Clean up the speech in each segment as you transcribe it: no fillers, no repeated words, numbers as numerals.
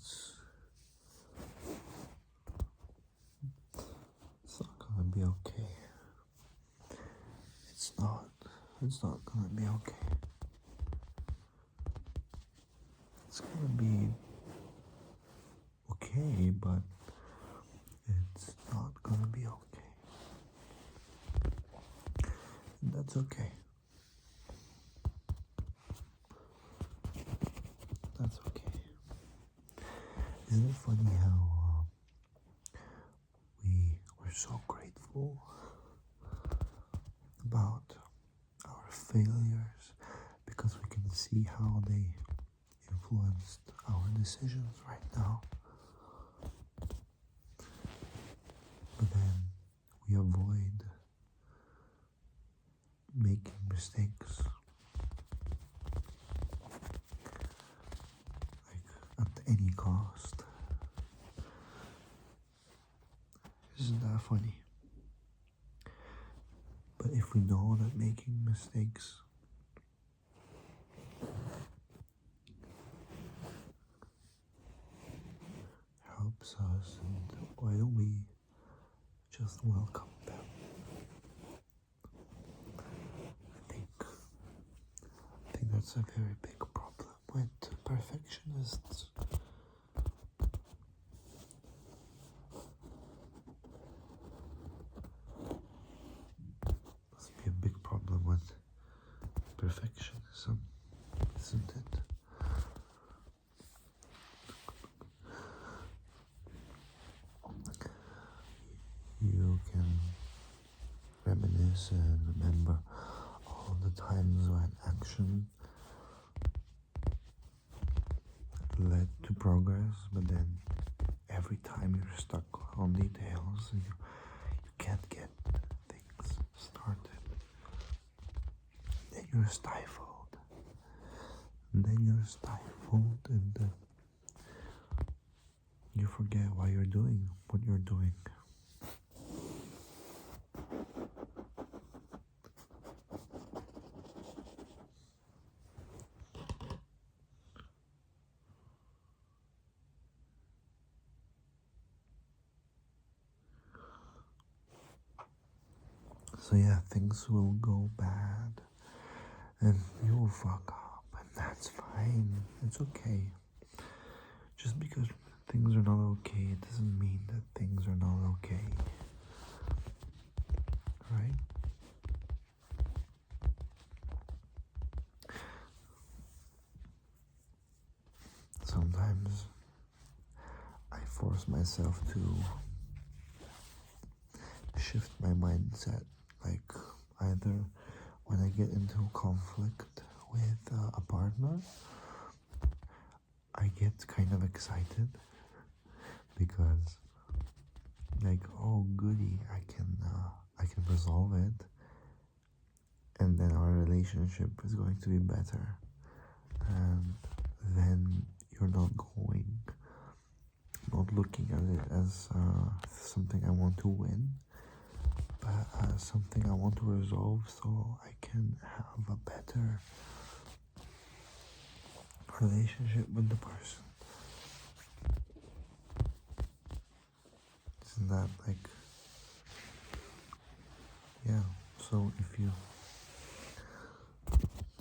it's not gonna be okay. It's not gonna be okay. It's gonna be okay, but it's not gonna be okay. And that's okay. That's okay. Isn't it funny how we're so grateful about our failures because we can see how they influenced our decisions right now. But then we avoid making mistakes, like at any cost. Isn't that funny? But if we know that making mistakes helps us, and why don't we just welcome them? I think that's a very big problem with perfectionists. Must be a big problem with perfectionism, isn't it? You can reminisce and remember all the times when action led to progress, but then every time you're stuck on details and you can't get things started. Then you're stifled. And you forget why you're doing what you're doing. So yeah, things will go bad and you will fuck up, and that's fine. It's okay. Just because things are not okay, it doesn't mean that things are not okay. Right? Sometimes I force myself to shift my mindset, like either when I get into conflict with a partner, I get kind of excited because, like, oh goody, I can resolve it, and then our relationship is going to be better, and then you're not looking at it as something I want to win, but as something I want to resolve so I can have a better relationship with the person. Isn't that like, yeah, so if you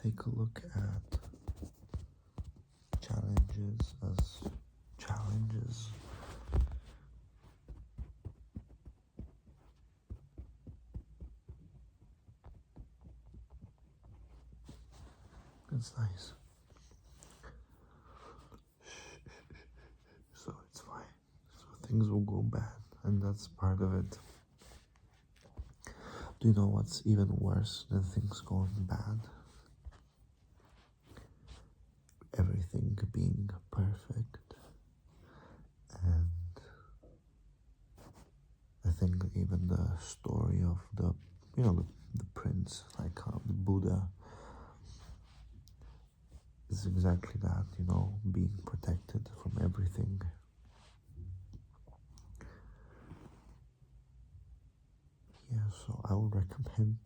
take a look at challenges as challenges, it's nice. So it's fine. So things will go bad, and that's part of it. Do you know what's even worse than things going bad? Everything being perfect. And I think even the story of the prince, like the Buddha, is exactly that, being protected from everything. Yeah, so I would recommend,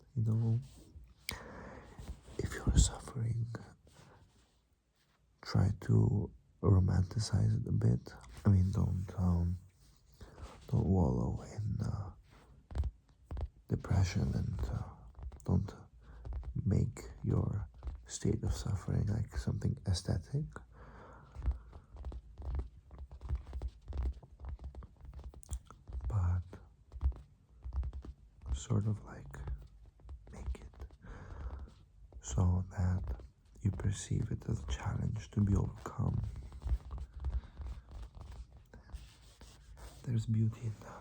if you're suffering, try to romanticize it a bit. I mean, don't wallow in depression, and don't make your state of suffering like something aesthetic. But sort of like make it so that you perceive it as a challenge to be overcome. There's beauty in that.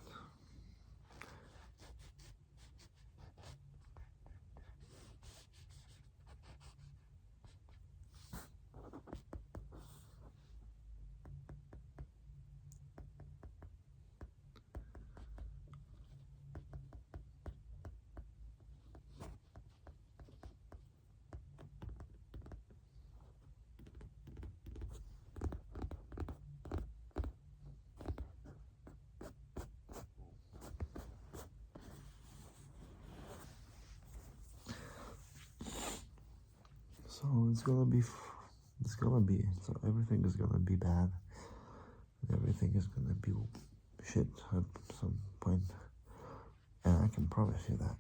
So so everything is gonna be bad, and everything is gonna be shit at some point, and I can promise you that.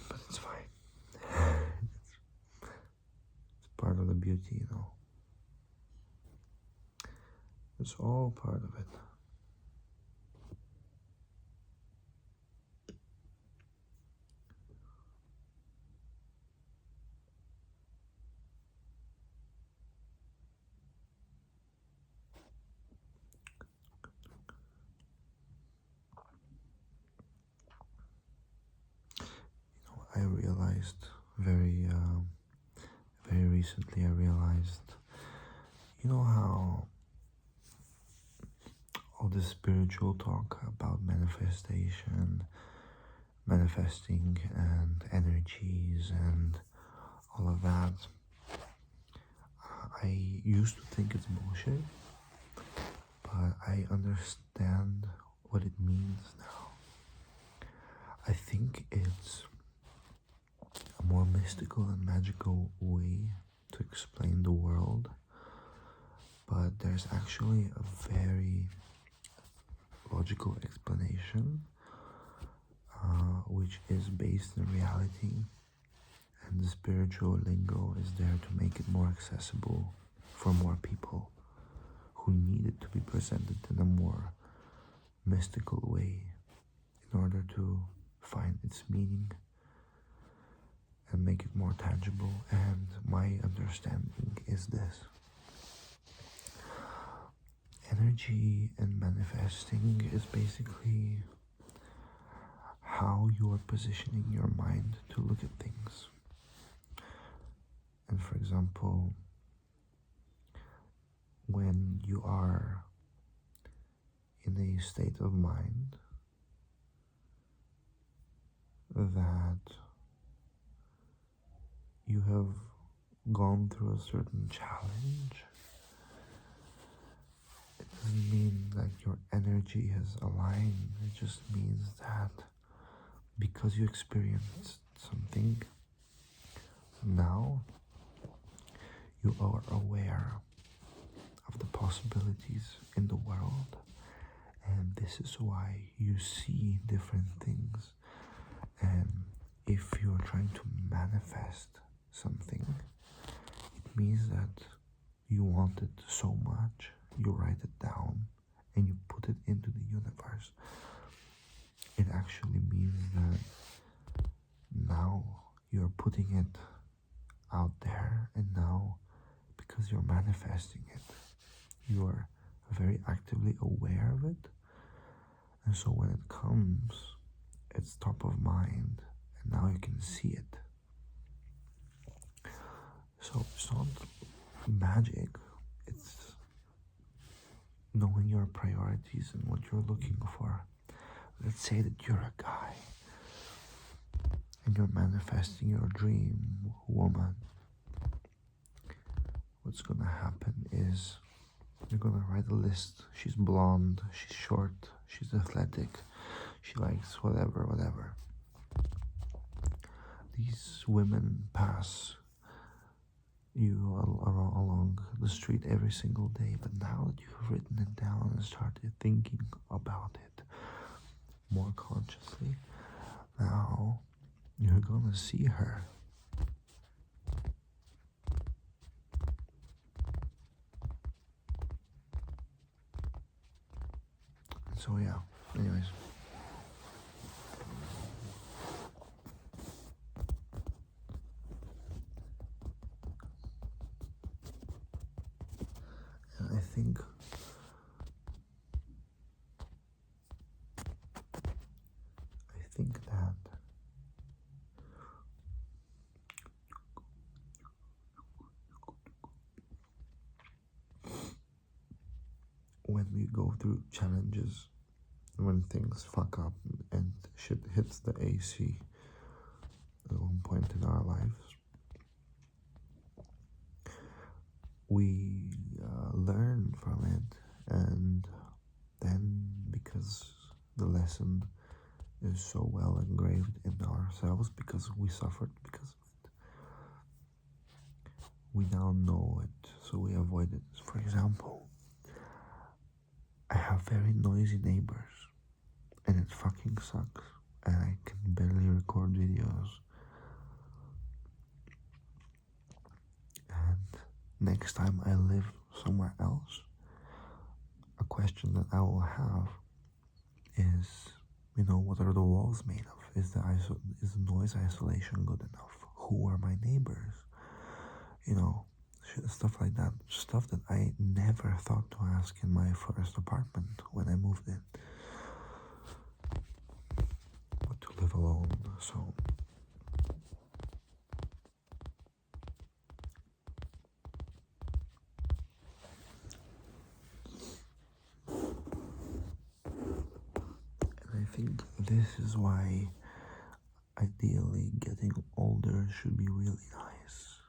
But it's fine. It's part of the beauty, you know. It's all part of it. I realized very recently, you know how all this spiritual talk about manifesting and energies and all of that, I used to think it's bullshit, but I understand what it means now. I think it's a more mystical and magical way to explain the world, but there's actually a very logical explanation, which is based in reality, and the spiritual lingo is there to make it more accessible for more people who need it to be presented in a more mystical way in order to find its meaning and make it more tangible. And my understanding is this: energy and manifesting is basically how you are positioning your mind to look at things. And for example, when you are in a state of mind that you have gone through a certain challenge, it doesn't mean that your energy has aligned. It just means that because you experienced something, now you are aware of the possibilities in the world, and this is why you see different things. And if you're trying to manifest something, it means that you want it so much, you write it down and you put it into the universe. It actually means that now you're putting it out there, and now because you're manifesting it, you are very actively aware of it, and so when it comes, it's top of mind, and now you can see it. So it's not magic, it's knowing your priorities and what you're looking for. Let's say that you're a guy and you're manifesting your dream woman. What's gonna happen is you're gonna write a list. She's blonde, she's short, she's athletic, she likes whatever. These women pass you along the street every single day, but now that you've written it down and started thinking about it more consciously, now you're gonna see her. So yeah, anyways. I think that when we go through challenges, when things fuck up and shit hits the AC at one point in our lives, we learn from it, and then because the lesson is so well engraved in ourselves because we suffered because of it, we now know it, so we avoid it. For example, I have very noisy neighbors, and it fucking sucks, and I can barely record videos. And next time I live somewhere else, a question that I will have is, what are the walls made of? Is the noise isolation good enough? Who are my neighbors? Stuff like that. Stuff that I never thought to ask in my first apartment when I moved in. But to live alone, so... And I think this is why ideally getting older should be really nice,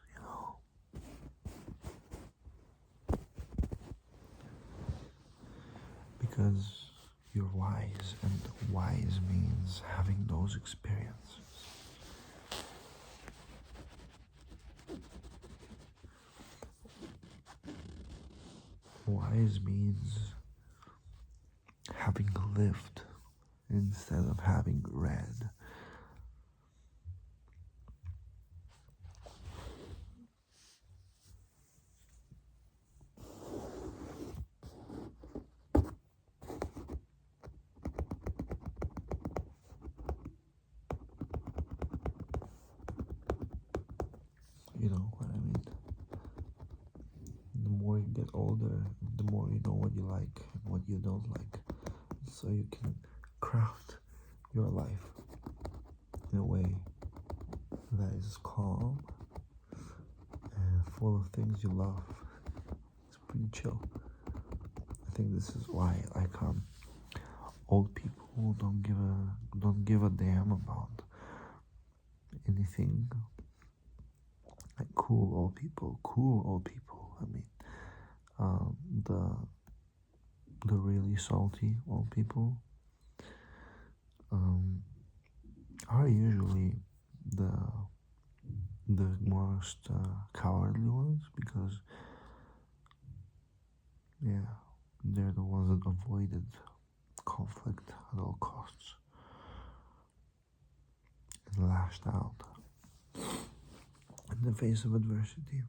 because you're wise, and wise means having those experiences. Wise means having lived instead of having read. You know what I mean? The more you get older, the more you know what you like and what you don't like. So you can craft your life in a way that is calm and full of things you love. It's pretty chill. I think this is why old people don't give a damn about anything. Like cool old people. I mean, the really salty old people are usually the most cowardly ones, because they're the ones that avoided conflict at all costs and lashed out in the face of adversity.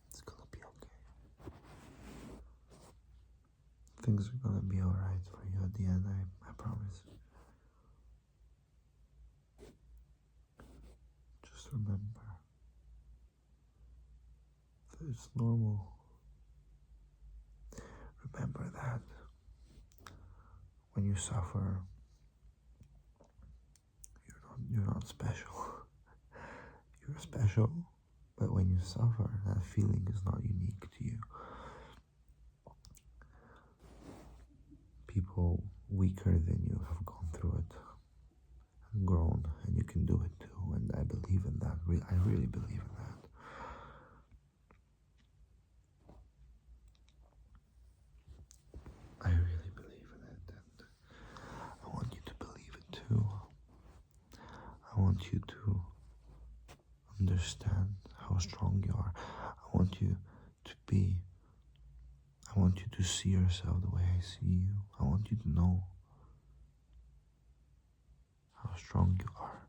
It's gonna be okay. Things are gonna be alright for you at the end, I promise. Just remember that it's normal. Remember that when you suffer, you're not special. You're special, but when you suffer, that feeling is not unique to you. People weaker than you have gone through it and grown, and you can do it too. And I believe in that. I really believe in that. understand how strong you are. I want you to be, I want you to see yourself the way I see you. I want you to know how strong you are.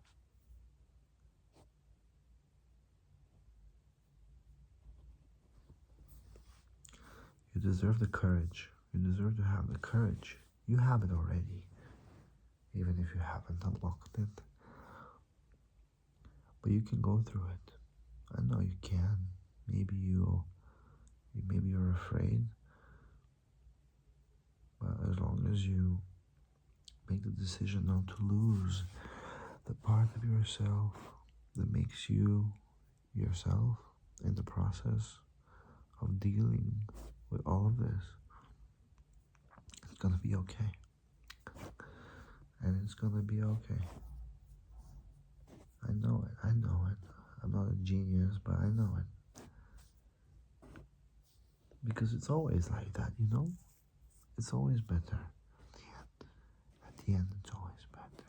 You deserve the courage. You deserve to have the courage. You have it already, even if you haven't unlocked it. But you can go through it. I know you can. Maybe you're afraid, but as long as you make the decision not to lose the part of yourself that makes you yourself in the process of dealing with all of this, it's gonna be okay. And it's gonna be okay. I know it. I know it. I'm not a genius, but I know it. Because it's always like that, you know? It's always better. At the end, it's always better.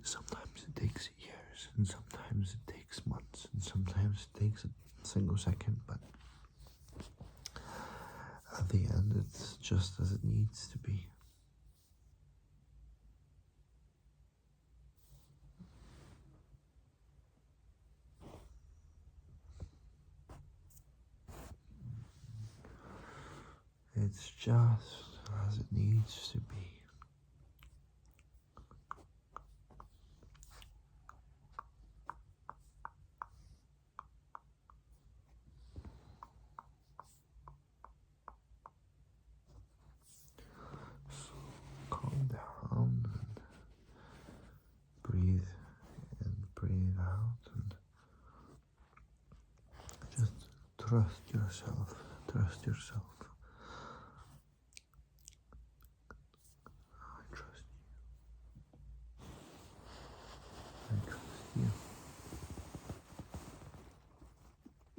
Sometimes it takes years, and sometimes it takes months, and sometimes it takes a single second, but at the end, it's just as it needs to be. It's just as it needs to be. So calm down and breathe in, breathe out, and just trust yourself. Trust yourself.